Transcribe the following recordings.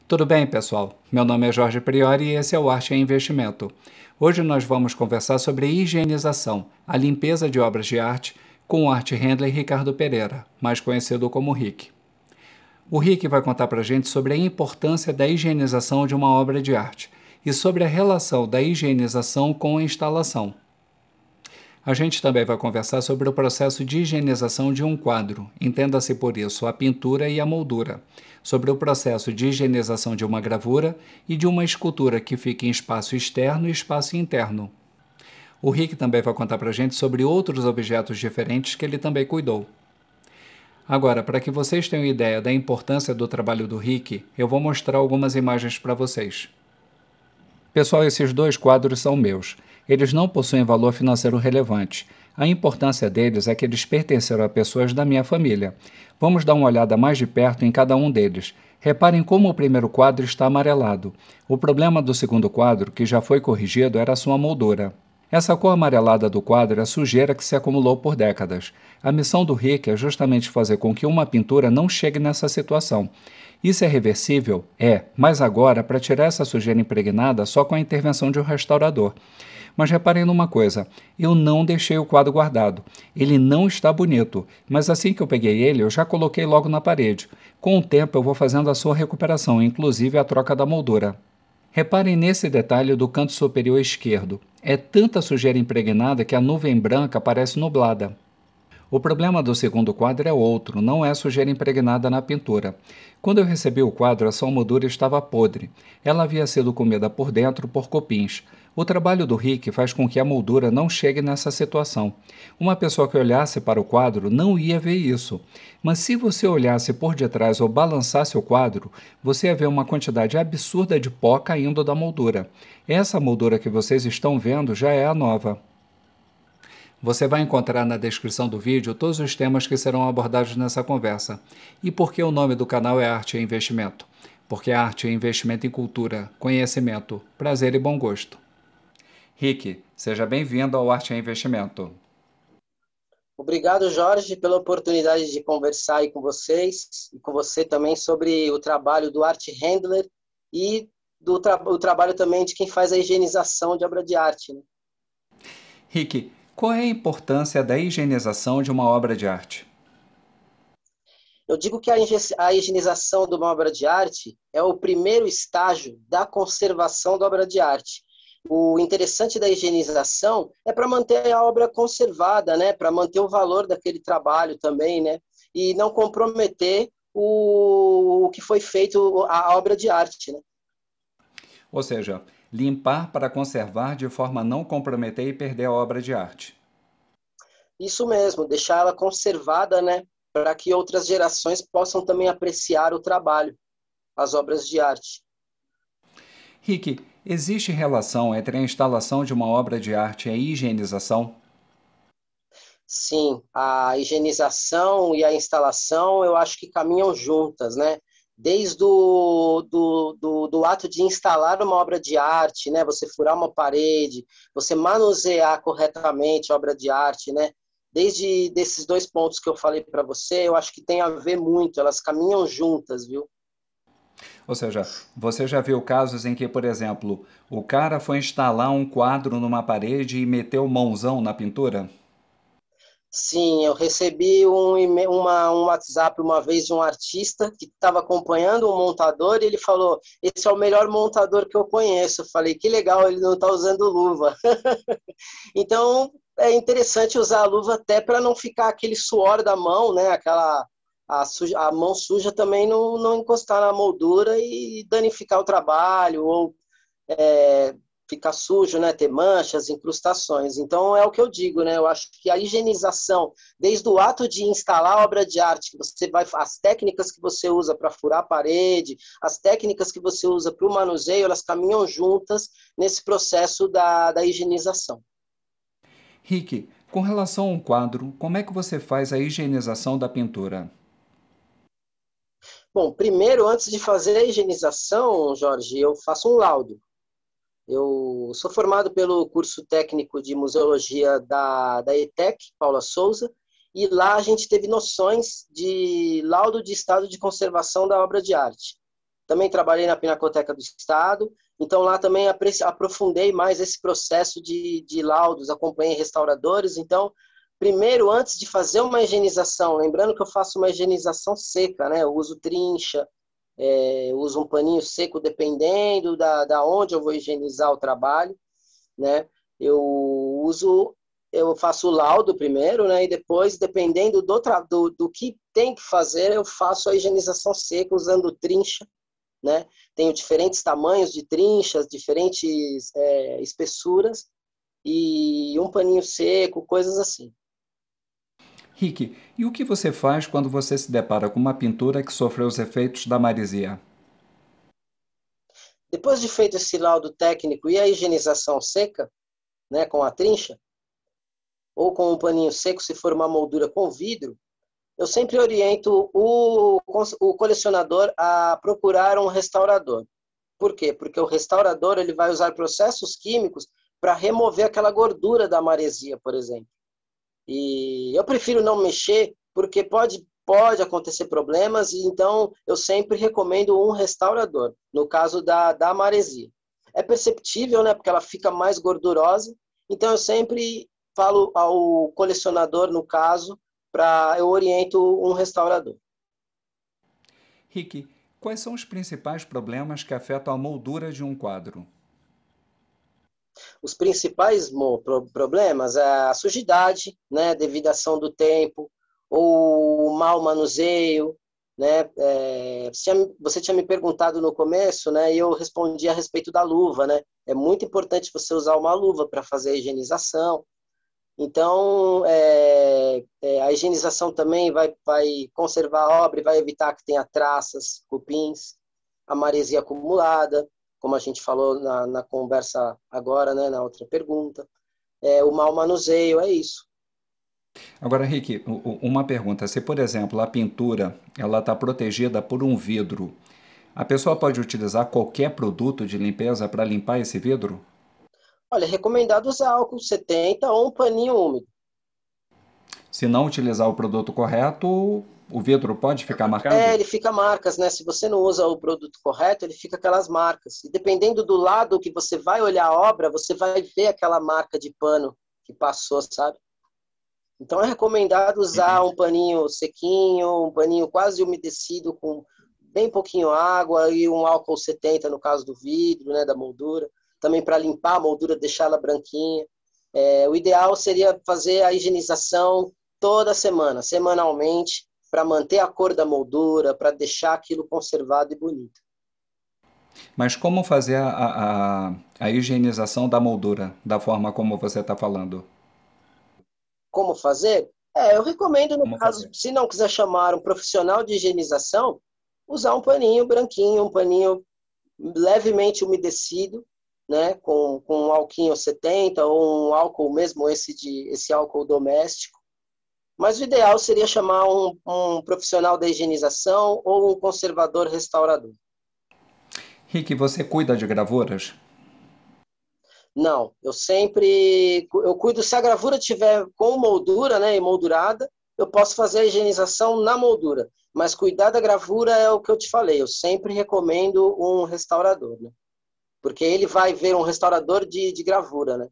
Tudo bem, pessoal? Meu nome é Jorge Priori e esse é o Arte em Investimento. Hoje nós vamos conversar sobre higienização, a limpeza de obras de arte, com o art handler Ricardo Pereira, mais conhecido como Rick. O Rick vai contar para a gente sobre a importância da higienização de uma obra de arte e sobre a relação da higienização com a instalação. A gente também vai conversar sobre o processo de higienização de um quadro, entenda-se por isso a pintura e a moldura, sobre o processo de higienização de uma gravura e de uma escultura que fica em espaço externo e espaço interno. O Rick também vai contar para a gente sobre outros objetos diferentes que ele também cuidou. Agora, para que vocês tenham ideia da importância do trabalho do Rick, eu vou mostrar algumas imagens para vocês. Pessoal, esses dois quadros são meus. Eles não possuem valor financeiro relevante. A importância deles é que eles pertenceram a pessoas da minha família. Vamos dar uma olhada mais de perto em cada um deles. Reparem como o primeiro quadro está amarelado. O problema do segundo quadro, que já foi corrigido, era a sua moldura. Essa cor amarelada do quadro é sujeira que se acumulou por décadas. A missão do Rick é justamente fazer com que uma pintura não chegue nessa situação. Isso é reversível? É, mas agora para tirar essa sujeira impregnada só com a intervenção de um restaurador. Mas reparem numa coisa, eu não deixei o quadro guardado. Ele não está bonito, mas assim que eu peguei ele, eu já coloquei logo na parede. Com o tempo eu vou fazendo a sua recuperação, inclusive a troca da moldura. Reparem nesse detalhe do canto superior esquerdo. É tanta sujeira impregnada que a nuvem branca parece nublada. O problema do segundo quadro é outro, não é sujeira impregnada na pintura. Quando eu recebi o quadro, a sua moldura estava podre. Ela havia sido comida por dentro por cupins. O trabalho do Rick faz com que a moldura não chegue nessa situação. Uma pessoa que olhasse para o quadro não ia ver isso. Mas se você olhasse por detrás ou balançasse o quadro, você ia ver uma quantidade absurda de pó caindo da moldura. Essa moldura que vocês estão vendo já é a nova. Você vai encontrar na descrição do vídeo todos os temas que serão abordados nessa conversa. E por que o nome do canal é Arte e Investimento? Porque arte é investimento em cultura, conhecimento, prazer e bom gosto. Rick, seja bem-vindo ao Arte e Investimento. Obrigado, Jorge, pela oportunidade de conversar aí com vocês e com você também sobre o trabalho do art handler e o trabalho também de quem faz a higienização de obra de arte, né? Rick, qual é a importância da higienização de uma obra de arte? Eu digo que a higienização de uma obra de arte é o primeiro estágio da conservação da obra de arte. O interessante da higienização é para manter a obra conservada, né? Para manter o valor daquele trabalho também, né? E não comprometer o que foi feito, a obra de arte, né? Ou seja, limpar para conservar de forma a não comprometer e perder a obra de arte. Isso mesmo, deixar ela conservada, né? Para que outras gerações possam também apreciar o trabalho, as obras de arte. Rick, existe relação entre a instalação de uma obra de arte e a higienização? Sim, a higienização e a instalação, eu acho que caminham juntas, né? Desde do ato de instalar uma obra de arte, né? Você furar uma parede, você manusear corretamente a obra de arte, né? Desde desses dois pontos que eu falei para você, eu acho que tem a ver muito, elas caminham juntas, viu? Ou seja, você já viu casos em que, por exemplo, o cara foi instalar um quadro numa parede e meteu mãozão na pintura? Sim, eu recebi um WhatsApp uma vez de um artista que estava acompanhando um montador e ele falou, esse é o melhor montador que eu conheço. Eu falei, que legal, ele não está usando luva. Então, é interessante usar a luva até para não ficar aquele suor da mão, né? A mão suja também não encostar na moldura e danificar o trabalho ou ficar sujo, né? Ter manchas, incrustações. Então é o que eu digo, né? Eu acho que a higienização, desde o ato de instalar a obra de arte, que você vai, as técnicas que você usa para furar a parede, as técnicas que você usa para o manuseio, elas caminham juntas nesse processo da higienização. Rick, com relação a um quadro, como é que você faz a higienização da pintura? Bom, primeiro, antes de fazer a higienização, Jorge, eu faço um laudo. Eu sou formado pelo curso técnico de museologia da ETEC, Paula Souza, e lá a gente teve noções de laudo de estado de conservação da obra de arte. Também trabalhei na Pinacoteca do Estado, então lá também aprofundei mais esse processo de laudos, acompanhei restauradores. Então, primeiro, antes de fazer uma higienização, lembrando que eu faço uma higienização seca, né? Eu uso trincha, eu uso um paninho seco dependendo da onde eu vou higienizar o trabalho, né? Eu uso, eu faço o laudo primeiro, né? E depois, dependendo do que tem que fazer, eu faço a higienização seca usando trincha, né? Tenho diferentes tamanhos de trinchas, diferentes espessuras e um paninho seco, coisas assim. Rick, e o que você faz quando você se depara com uma pintura que sofreu os efeitos da maresia? Depois de feito esse laudo técnico e a higienização seca, né, com a trincha, ou com um paninho seco, se for uma moldura com vidro, eu sempre oriento o colecionador a procurar um restaurador. Por quê? Porque o restaurador ele vai usar processos químicos para remover aquela gordura da maresia, por exemplo. E eu prefiro não mexer, porque pode acontecer problemas, e então eu sempre recomendo um restaurador, no caso da maresia. É perceptível, né, porque ela fica mais gordurosa, então eu sempre falo ao colecionador, no caso, eu oriento um restaurador. Rick, quais são os principais problemas que afetam a moldura de um quadro? Os principais problemas é a sujidade, né, devido à ação do tempo, ou o mau manuseio, né? Você tinha me perguntado no começo, né, e eu respondi a respeito da luva, né? É muito importante você usar uma luva para fazer a higienização. Então, a higienização também vai conservar a obra e vai evitar que tenha traças, cupins, a maresia acumulada, como a gente falou na conversa agora, né, na outra pergunta. O mau manuseio, é isso. Agora, Rick, uma pergunta. Se, por exemplo, a pintura ela está protegida por um vidro, a pessoa pode utilizar qualquer produto de limpeza para limpar esse vidro? Olha, é recomendado usar álcool 70 ou um paninho úmido. Se não utilizar o produto correto, o vidro pode ficar marcado? Ele fica marcas, né? Se você não usa o produto correto, ele fica aquelas marcas. E dependendo do lado que você vai olhar a obra, você vai ver aquela marca de pano que passou, sabe? Então é recomendado usar Entendi. um paninho sequinho, um paninho quase umedecido com bem pouquinho água e um álcool 70 no caso do vidro, né, da moldura. Também para limpar a moldura, deixar ela branquinha. O ideal seria fazer a higienização toda semana, semanalmente, para manter a cor da moldura, para deixar aquilo conservado e bonito. Mas como fazer a higienização da moldura, da forma como você está falando? Como fazer? Eu recomendo, no Como caso, fazer? se não quiser chamar um profissional de higienização, usar um paninho branquinho, um paninho levemente umedecido, né, com um alquinho 70 ou um álcool mesmo, esse álcool doméstico. Mas o ideal seria chamar um profissional da higienização ou um conservador restaurador. Rick, você cuida de gravuras? Não, eu cuido se a gravura tiver com moldura, né, emoldurada, eu posso fazer a higienização na moldura, mas cuidar da gravura é o que eu te falei, eu sempre recomendo um restaurador, né? Porque ele vai ver um restaurador de gravura, né?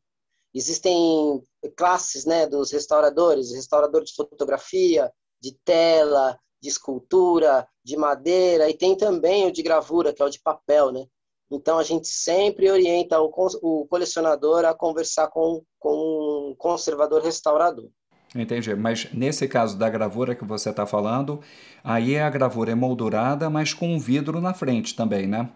Existem classes, né, dos restauradores, restaurador de fotografia, de tela, de escultura, de madeira, e tem também o de gravura, que é o de papel, né? Então, a gente sempre orienta o colecionador a conversar com um conservador restaurador. Entendi. Mas nesse caso da gravura que você está falando, aí a gravura é moldurada, mas com um vidro na frente também, né?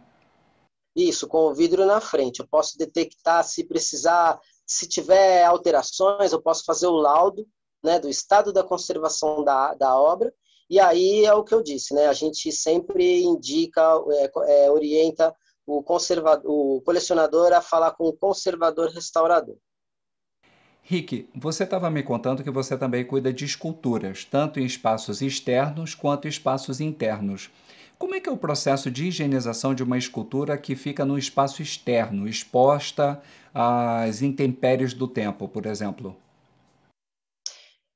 Isso, com o vidro na frente. Eu posso detectar se precisar, se tiver alterações, eu posso fazer o laudo, né, do estado da conservação da obra. E aí é o que eu disse, né? A gente sempre indica, orienta o colecionador a falar com o conservador restaurador. Rick, você estava me contando que você também cuida de esculturas, tanto em espaços externos quanto em espaços internos. Como é que é o processo de higienização de uma escultura que fica no espaço externo, exposta às intempéries do tempo, por exemplo?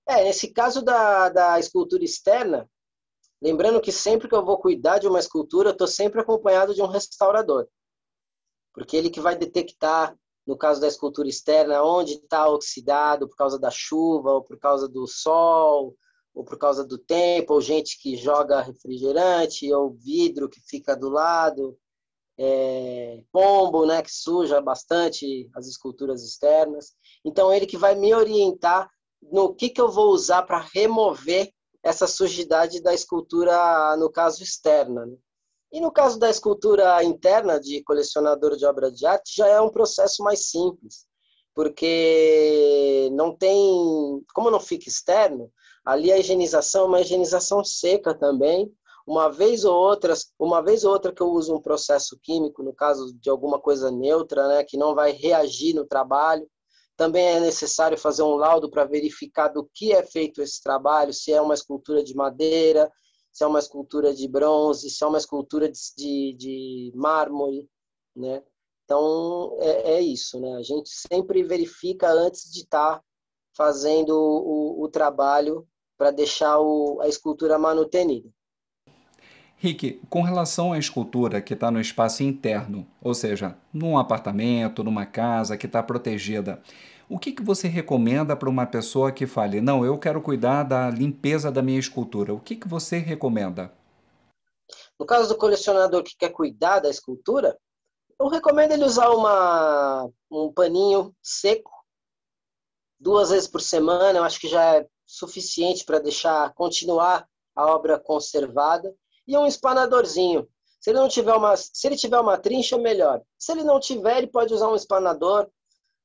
Nesse caso da escultura externa, Lembrando que sempre que eu vou cuidar de uma escultura, eu estou sempre acompanhado de um restaurador, porque ele que vai detectar, no caso da escultura externa, onde está oxidado por causa da chuva, ou por causa do sol, ou por causa do tempo, ou gente que joga refrigerante, ou vidro que fica do lado, pombo, né, que suja bastante as esculturas externas. Então, ele que vai me orientar no que eu vou usar para remover essa sujidade da escultura, no caso, externa, né? E no caso da escultura interna de colecionador de obra de arte, já é um processo mais simples, porque não tem, como não fica externo, ali a higienização é uma higienização seca também. Uma vez ou outra que eu uso um processo químico, no caso de alguma coisa neutra, né, que não vai reagir no trabalho. Também é necessário fazer um laudo para verificar do que é feito esse trabalho, se é uma escultura de madeira, se é uma escultura de bronze, se é uma escultura de mármore, né? Então, é isso, né? A gente sempre verifica antes de estar fazendo o trabalho para deixar a escultura manutenida. Rick, com relação à escultura que está no espaço interno, ou seja, num apartamento, numa casa que está protegida, o que você recomenda para uma pessoa que fale, não, eu quero cuidar da limpeza da minha escultura? O que você recomenda? No caso do colecionador que quer cuidar da escultura, eu recomendo ele usar um paninho seco 2 vezes por semana. Eu acho que já é suficiente para continuar a obra conservada. E um espanadorzinho. Se ele tiver uma trincha, melhor. Se ele não tiver, ele pode usar um espanador.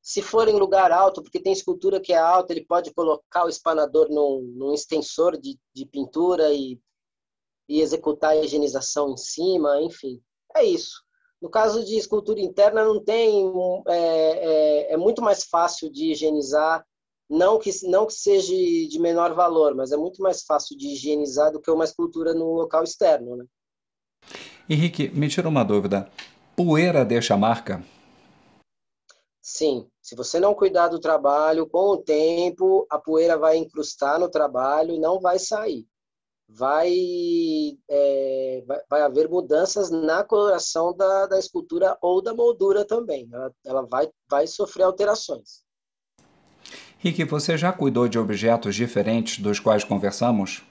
Se for em lugar alto, porque tem escultura que é alta, ele pode colocar o espanador num extensor de pintura e executar a higienização em cima, enfim. É isso. No caso de escultura interna, não tem. É muito mais fácil de higienizar, não que seja de menor valor, mas é muito mais fácil de higienizar do que uma escultura no local externo, né? Henrique, me tira uma dúvida. Poeira deixa marca? Sim, se você não cuidar do trabalho, com o tempo, a poeira vai incrustar no trabalho e não vai sair. Vai haver mudanças na coloração da escultura ou da moldura também. Ela vai sofrer alterações. Rick, você já cuidou de objetos diferentes dos quais conversamos?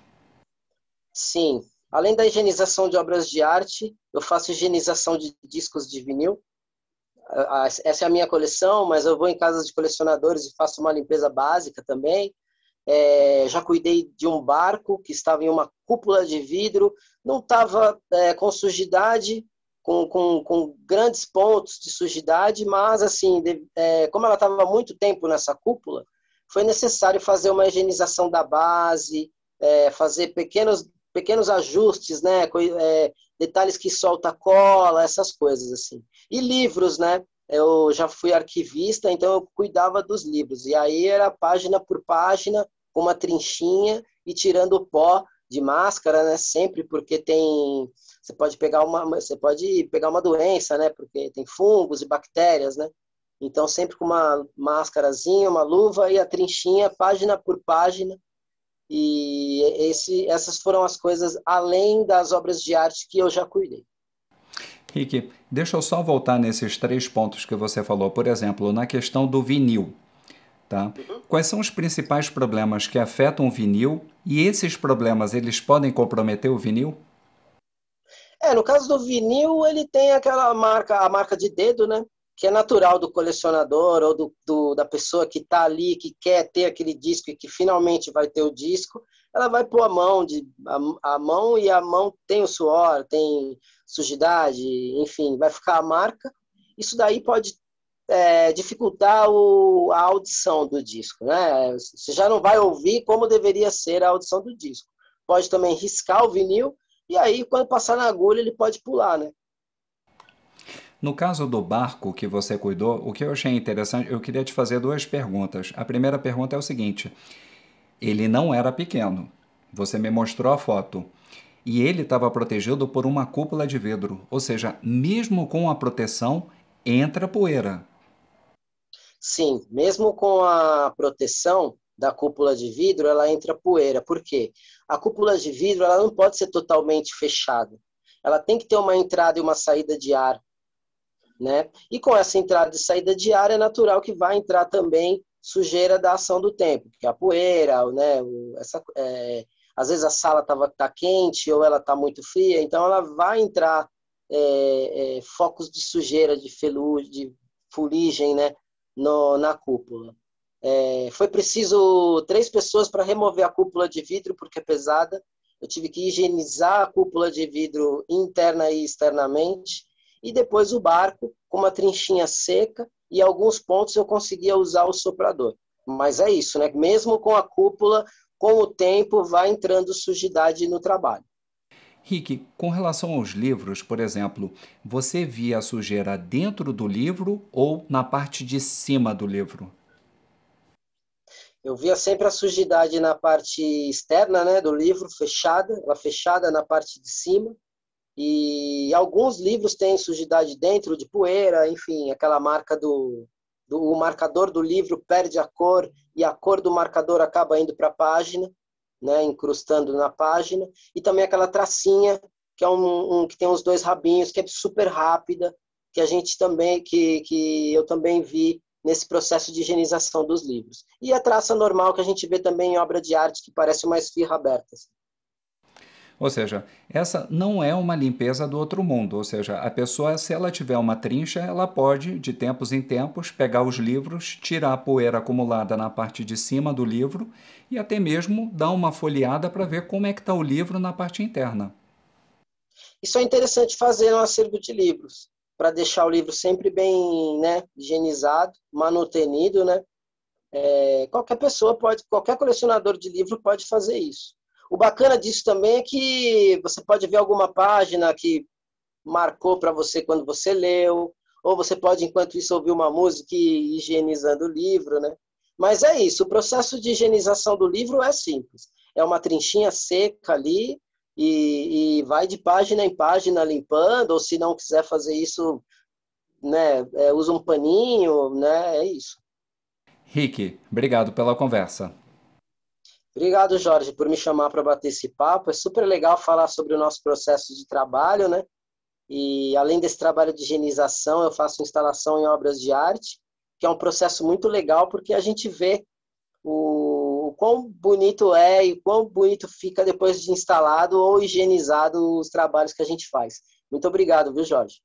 Sim, além da higienização de obras de arte, eu faço higienização de discos de vinil. Essa é a minha coleção, mas eu vou em casas de colecionadores e faço uma limpeza básica também. Já cuidei de um barco que estava em uma cúpula de vidro, não estava com sujidade, com grandes pontos de sujidade, mas assim, como ela estava há muito tempo nessa cúpula, foi necessário fazer uma higienização da base, fazer pequenos ajustes, né? Detalhes que solta cola, essas coisas assim. E livros, né? Eu já fui arquivista, então eu cuidava dos livros. E aí era página por página, com uma trinchinha e tirando o pó de máscara, né? Sempre porque você pode pegar uma doença, né? Porque tem fungos e bactérias, né? Então sempre com uma máscarazinha, uma luva e a trinchinha, página por página. E essas foram as coisas além das obras de arte que eu já cuidei. Rick, deixa eu só voltar nesses 3 pontos que você falou. Por exemplo, na questão do vinil, tá? Quais são os principais problemas que afetam o vinil e esses problemas, eles podem comprometer o vinil? No caso do vinil, ele tem aquela marca, a marca de dedo, né? Que é natural do colecionador ou da pessoa que está ali, que quer ter aquele disco e que finalmente vai ter o disco. Ela vai pôr a mão e a mão tem o suor, tem sujidade, enfim, vai ficar a marca. Isso daí pode dificultar a audição do disco, né? Você já não vai ouvir como deveria ser a audição do disco. Pode também riscar o vinil e aí, quando passar na agulha, ele pode pular, né? No caso do barco que você cuidou, o que eu achei interessante, eu queria te fazer 2 perguntas. A primeira pergunta é o seguinte: ele não era pequeno, você me mostrou a foto, e ele estava protegido por uma cúpula de vidro, ou seja, mesmo com a proteção, entra poeira. Sim, mesmo com a proteção, da cúpula de vidro, ela entra poeira. Por quê? A cúpula de vidro ela não pode ser totalmente fechada. Ela tem que ter uma entrada e uma saída de ar, né? E com essa entrada e saída de ar é natural que vai entrar também sujeira da ação do tempo, que é a poeira, né? Às vezes a sala tá quente ou ela está muito fria, então ela vai entrar focos de sujeira, de felugem, de fuligem, né? Na cúpula. Foi preciso 3 pessoas para remover a cúpula de vidro, porque é pesada. Eu tive que higienizar a cúpula de vidro interna e externamente. E depois o barco, com uma trinchinha seca, e alguns pontos eu conseguia usar o soprador. Mas é isso, né? Mesmo com a cúpula, com o tempo, vai entrando sujidade no trabalho. Rick, com relação aos livros, por exemplo, você via a sujeira dentro do livro ou na parte de cima do livro? Eu via sempre a sujidade na parte externa, né, do livro, ela fechada na parte de cima. E alguns livros têm sujidade dentro, de poeira, enfim, aquela marca o marcador do livro perde a cor e a cor do marcador acaba indo para a página, né, incrustando na página. E também aquela tracinha, que é que tem os 2 rabinhos, que é super rápida, que a gente também, que eu também vi nesse processo de higienização dos livros. E a traça normal que a gente vê também em obra de arte, que parece uma esfirra aberta. Ou seja, essa não é uma limpeza do outro mundo. Ou seja, a pessoa, se ela tiver uma trincha, ela pode, de tempos em tempos, pegar os livros, tirar a poeira acumulada na parte de cima do livro e até mesmo dar uma folheada para ver como é que está o livro na parte interna. Isso é interessante fazer no acervo de livros, para deixar o livro sempre bem, né, higienizado, manutenido, né? Qualquer pessoa pode, qualquer colecionador de livro pode fazer isso. O bacana disso também é que você pode ver alguma página que marcou para você quando você leu, ou você pode, enquanto isso, ouvir uma música e ir higienizando o livro, né? Mas é isso, o processo de higienização do livro é simples. É uma trinchinha seca ali e vai de página em página limpando, ou se não quiser fazer isso, né, usa um paninho, né? É isso. Rick, obrigado pela conversa. Obrigado, Jorge, por me chamar para bater esse papo. É super legal falar sobre o nosso processo de trabalho, né? E além desse trabalho de higienização, eu faço instalação em obras de arte, que é um processo muito legal porque a gente vê o quão bonito é e quão bonito fica depois de instalado ou higienizado os trabalhos que a gente faz. Muito obrigado, viu, Jorge?